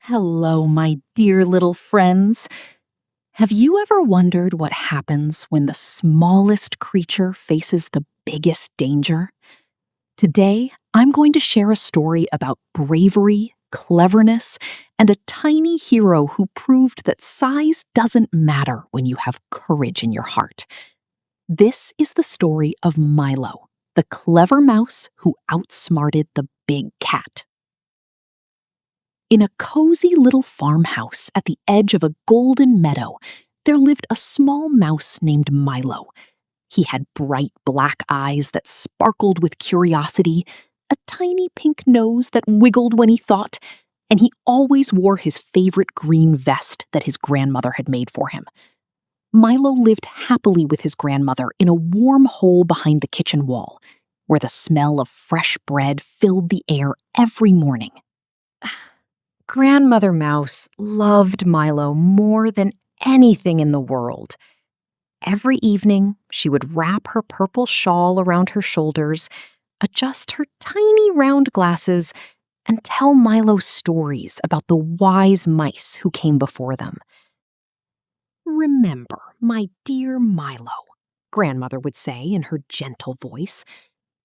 Hello, my dear little friends. Have you ever wondered what happens when the smallest creature faces the biggest danger? Today, I'm going to share a story about bravery, cleverness, and a tiny hero who proved that size doesn't matter when you have courage in your heart. This is the story of Milo, the clever mouse who outsmarted the big cat. In a cozy little farmhouse at the edge of a golden meadow, there lived a small mouse named Milo. He had bright black eyes that sparkled with curiosity, a tiny pink nose that wiggled when he thought, and he always wore his favorite green vest that his grandmother had made for him. Milo lived happily with his grandmother in a warm hole behind the kitchen wall, where the smell of fresh bread filled the air every morning. Grandmother Mouse loved Milo more than anything in the world. Every evening, she would wrap her purple shawl around her shoulders, adjust her tiny round glasses, and tell Milo stories about the wise mice who came before them. "Remember, my dear Milo," Grandmother would say in her gentle voice,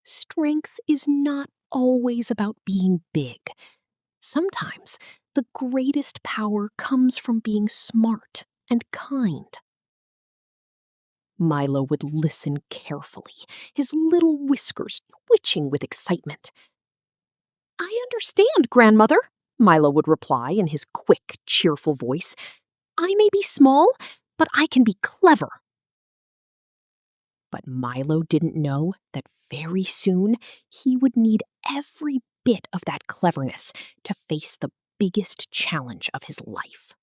"strength is not always about being big. Sometimes the greatest power comes from being smart and kind." Milo would listen carefully, his little whiskers twitching with excitement. "I understand, Grandmother," Milo would reply in his quick, cheerful voice. "I may be small, but I can be clever." But Milo didn't know that very soon he would need every bit of that cleverness to face the biggest challenge of his life.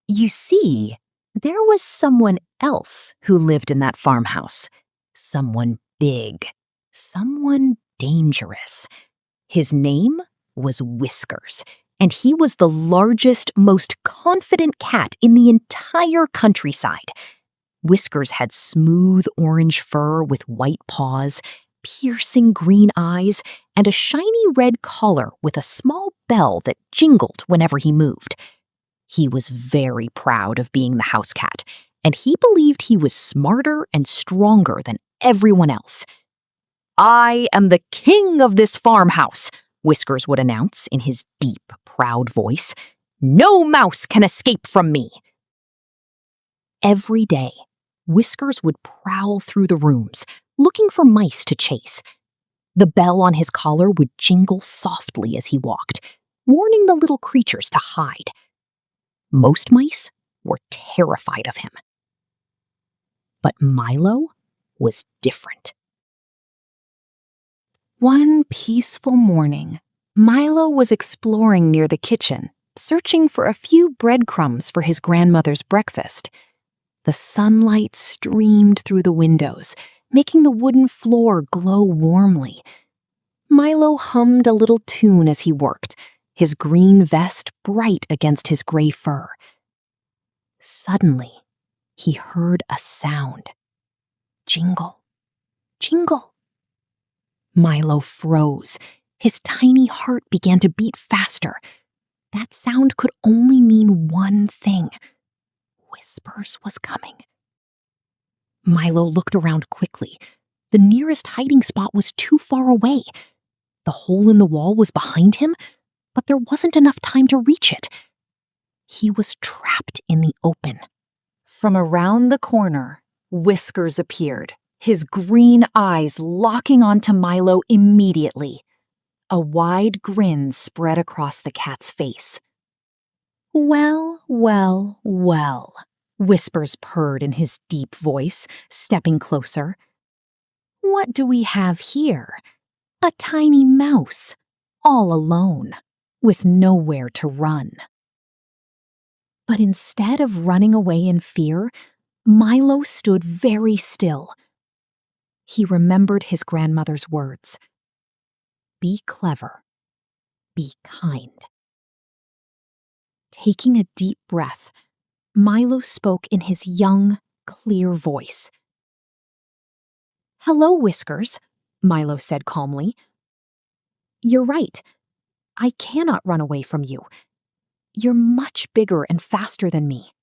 You see, there was someone else who lived in that farmhouse. Someone big, someone dangerous. His name was Whiskers, and he was the largest, most confident cat in the entire countryside. Whiskers had smooth orange fur with white paws, piercing green eyes, and a shiny red collar with a small bell that jingled whenever he moved. He was very proud of being the house cat, and he believed he was smarter and stronger than everyone else. "I am the king of this farmhouse," Whiskers would announce in his deep, proud voice. "No mouse can escape from me." Every day, Whiskers would prowl through the rooms, looking for mice to chase. The bell on his collar would jingle softly as he walked, warning the little creatures to hide. Most mice were terrified of him. But Milo was different. One peaceful morning, Milo was exploring near the kitchen, searching for a few breadcrumbs for his grandmother's breakfast. The sunlight streamed through the windows, making the wooden floor glow warmly. Milo hummed a little tune as he worked, his green vest bright against his gray fur. Suddenly, he heard a sound. Jingle, jingle. Milo froze. His tiny heart began to beat faster. That sound could only mean one thing. Whispers was coming. Milo looked around quickly. The nearest hiding spot was too far away. The hole in the wall was behind him, but there wasn't enough time to reach it. He was trapped in the open. From around the corner, Whiskers appeared, his green eyes locking onto Milo immediately. A wide grin spread across the cat's face. "Well, well, well," Whispers purred in his deep voice, stepping closer. "What do we have here? A tiny mouse, all alone, with nowhere to run." But instead of running away in fear, Milo stood very still. He remembered his grandmother's words. Be clever. Be kind. Taking a deep breath, Milo spoke in his young, clear voice. "Hello, Whiskers," Milo said calmly. "You're right. I cannot run away from you. You're much bigger and faster than me."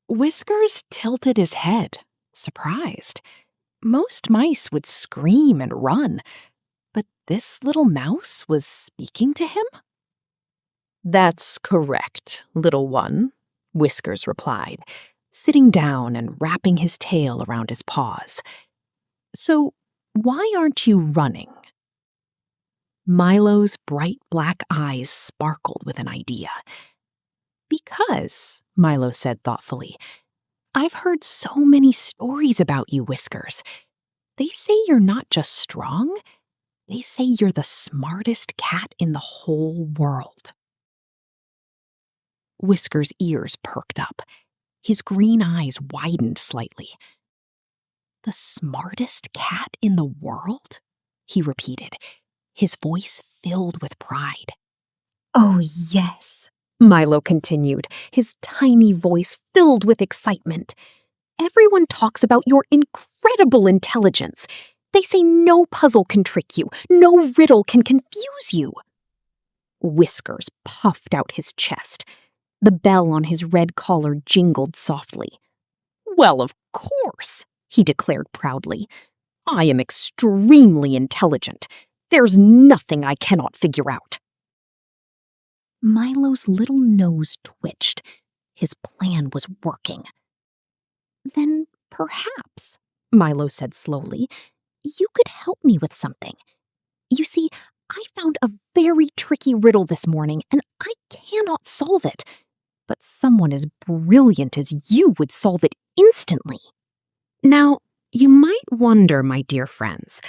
Whiskers tilted his head, surprised. Most mice would scream and run, but this little mouse was speaking to him? "That's correct, little one," Whiskers replied, sitting down and wrapping his tail around his paws. "So, why aren't you running?" Milo's bright black eyes sparkled with an idea. "Because," Milo said thoughtfully, "I've heard so many stories about you, Whiskers. They say you're not just strong, they say you're the smartest cat in the whole world." Whiskers' ears perked up. His green eyes widened slightly. "The smartest cat in the world?" he repeated, his voice filled with pride. "Oh, yes," Milo continued, his tiny voice filled with excitement. "Everyone talks about your incredible intelligence. They say no puzzle can trick you, no riddle can confuse you." Whiskers puffed out his chest. The bell on his red collar jingled softly. "Well, of course," he declared proudly. "I am extremely intelligent. There's nothing I cannot figure out." Milo's little nose twitched. His plan was working. "Then perhaps," Milo said slowly, "you could help me with something. You see, I found a very tricky riddle this morning, and I cannot solve it. But someone as brilliant as you would solve it instantly." Now, you might wonder, my dear friends,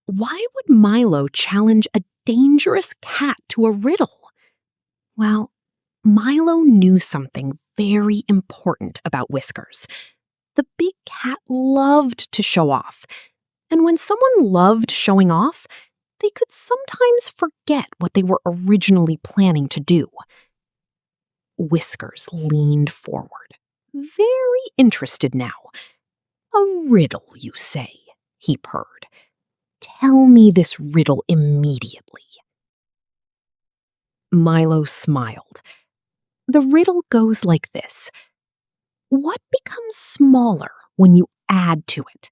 why would Milo challenge a dangerous cat to a riddle? Well, Milo knew something very important about Whiskers. The big cat loved to show off, and when someone loved showing off, they could sometimes forget what they were originally planning to do. Whiskers leaned forward, very interested now. "A riddle, you say?" he purred. "Tell me this riddle immediately." Milo smiled. "The riddle goes like this. What becomes smaller when you add to it?"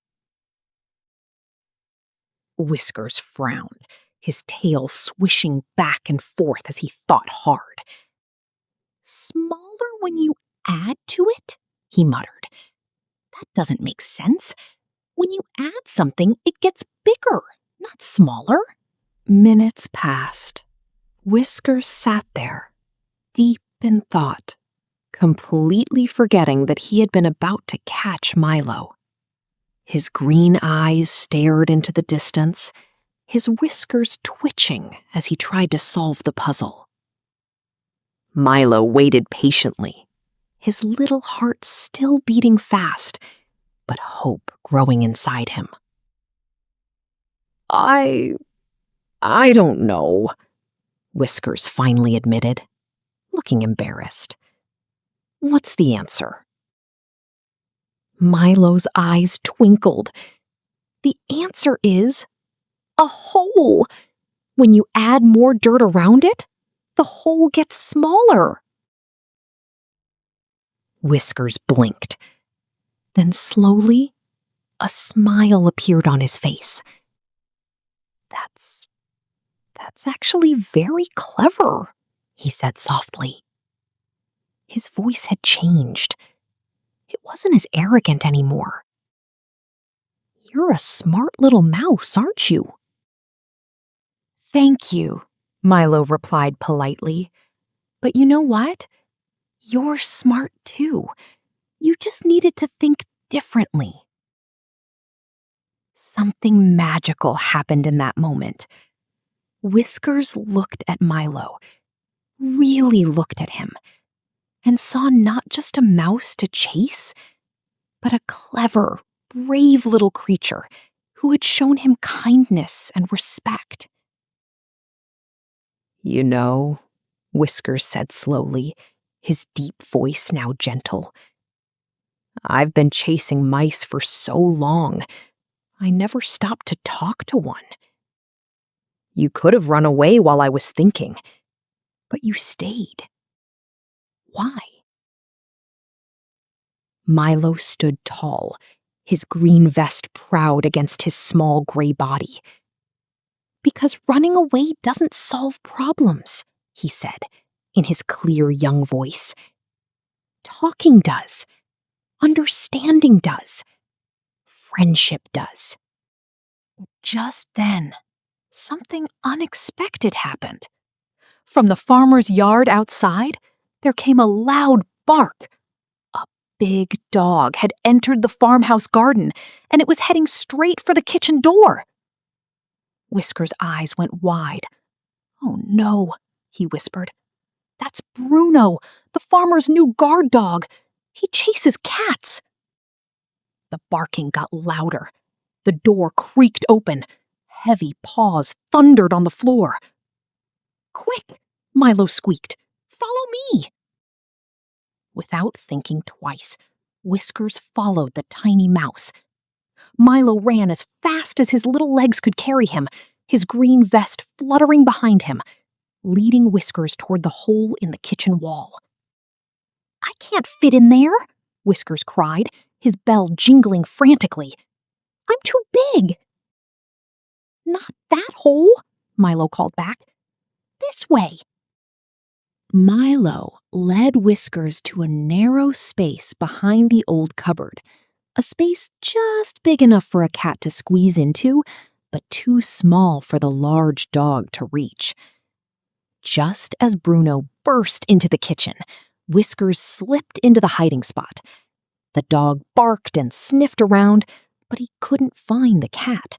Whiskers frowned, his tail swishing back and forth as he thought hard. "Smaller when you add to it?" he muttered. "That doesn't make sense. When you add something, it gets bigger, not smaller." Minutes passed. Whiskers sat there, deep in thought, completely forgetting that he had been about to catch Milo. His green eyes stared into the distance, his whiskers twitching as he tried to solve the puzzle. Milo waited patiently, his little heart still beating fast, but hope growing inside him. I don't know," Whiskers finally admitted, looking embarrassed. "What's the answer?" Milo's eyes twinkled. "The answer is a hole. When you add more dirt around it, the hole gets smaller." Whiskers blinked. Then slowly, a smile appeared on his face. That's actually very clever," he said softly. His voice had changed. It wasn't as arrogant anymore. "You're a smart little mouse, aren't you?" "Thank you," Milo replied politely. "But you know what? You're smart too. You just needed to think differently." Something magical happened in that moment. Whiskers looked at Milo, really looked at him, and saw not just a mouse to chase, but a clever, brave little creature who had shown him kindness and respect. "You know," Whiskers said slowly, his deep voice now gentle, "I've been chasing mice for so long, I never stopped to talk to one. You could have run away while I was thinking, but you stayed. Why? Milo stood tall, his green vest proud against his small gray body. Because running away doesn't solve problems, he said, in his clear young voice. Talking does. Understanding does. Friendship does. Just then, something unexpected happened. From the farmer's yard outside, there came a loud bark. A big dog had entered the farmhouse garden, and it was heading straight for the kitchen door. Whiskers' eyes went wide. "Oh no," he whispered. "That's Bruno, the farmer's new guard dog. He chases cats." The barking got louder. The door creaked open. Heavy paws thundered on the floor. "Quick," Milo squeaked. "Follow me." Without thinking twice, Whiskers followed the tiny mouse. Milo ran as fast as his little legs could carry him, his green vest fluttering behind him, leading Whiskers toward the hole in the kitchen wall. "I can't fit in there," Whiskers cried, his bell jingling frantically. "I'm too big." "Not that hole," Milo called back. "This way." Milo led Whiskers to a narrow space behind the old cupboard, a space just big enough for a cat to squeeze into, but too small for the large dog to reach. Just as Bruno burst into the kitchen, Whiskers slipped into the hiding spot. The dog barked and sniffed around, but he couldn't find the cat.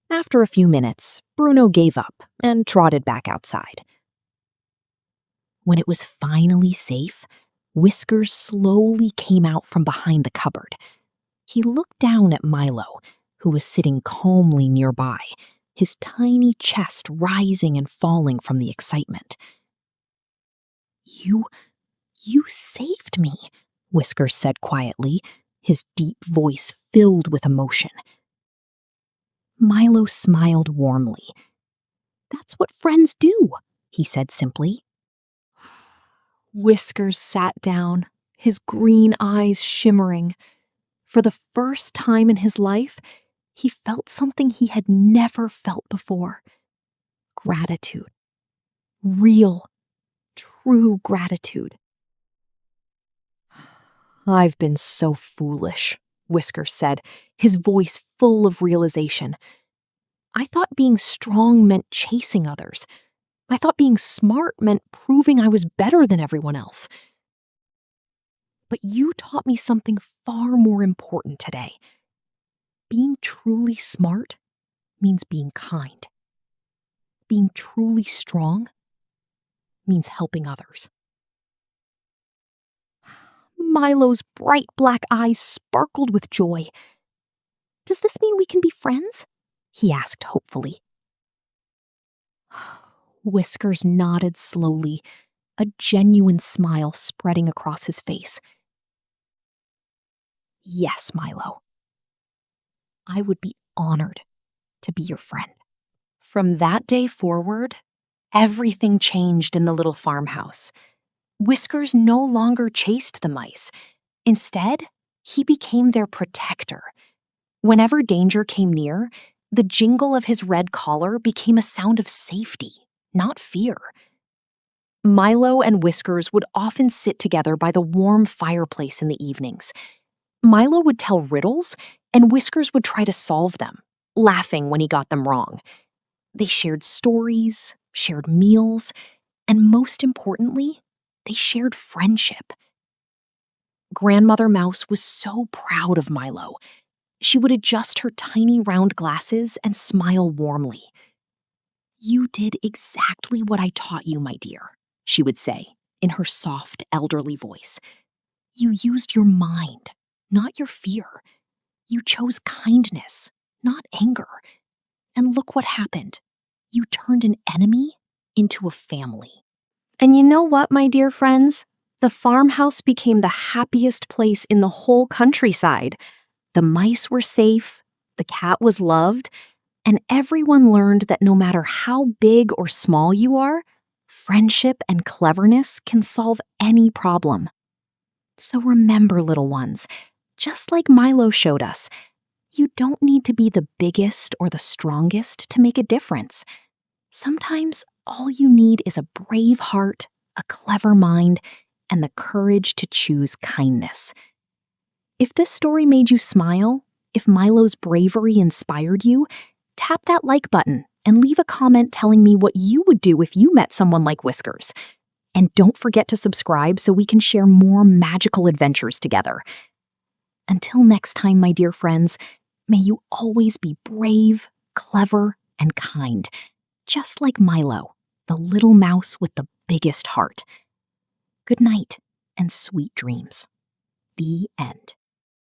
After a few minutes, Bruno gave up and trotted back outside. When it was finally safe, Whiskers slowly came out from behind the cupboard. He looked down at Milo, who was sitting calmly nearby, his tiny chest rising and falling from the excitement. You saved me," Whiskers said quietly, his deep voice filled with emotion. Milo smiled warmly. "That's what friends do," he said simply. Whiskers sat down, his green eyes shimmering. For the first time in his life, he felt something he had never felt before. Gratitude. Real, true gratitude. "I've been so foolish," Whiskers said, his voice full of realization. "I thought being strong meant chasing others. I thought being smart meant proving I was better than everyone else. But you taught me something far more important today. Being truly smart means being kind. Being truly strong means helping others." Milo's bright black eyes sparkled with joy. "Does this mean we can be friends?" he asked hopefully. Whiskers nodded slowly, a genuine smile spreading across his face. "Yes, Milo. I would be honored to be your friend." From that day forward, everything changed in the little farmhouse. Whiskers no longer chased the mice. Instead, he became their protector. Whenever danger came near, the jingle of his red collar became a sound of safety, not fear. Milo and Whiskers would often sit together by the warm fireplace in the evenings. Milo would tell riddles, and Whiskers would try to solve them, laughing when he got them wrong. They shared stories, shared meals, and most importantly, they shared friendship. Grandmother Mouse was so proud of Milo. She would adjust her tiny round glasses and smile warmly. "You did exactly what I taught you, my dear," she would say, in her soft, elderly voice. "You used your mind, not your fear. You chose kindness, not anger. And look what happened. You turned an enemy into a family." And you know what, my dear friends? The farmhouse became the happiest place in the whole countryside. The mice were safe, the cat was loved, and everyone learned that no matter how big or small you are, Friendship and cleverness can solve any problem. So remember, little ones, just like Milo showed us, you don't need to be the biggest or the strongest to make a difference. Sometimes all you need is a brave heart, a clever mind, and the courage to choose kindness. If this story made you smile, if Milo's bravery inspired you, tap that like button and leave a comment telling me what you would do if you met someone like Whiskers. And don't forget to subscribe so we can share more magical adventures together. Until next time, my dear friends, may you always be brave, clever, and kind, just like Milo, the little mouse with the biggest heart. Good night and sweet dreams. The end.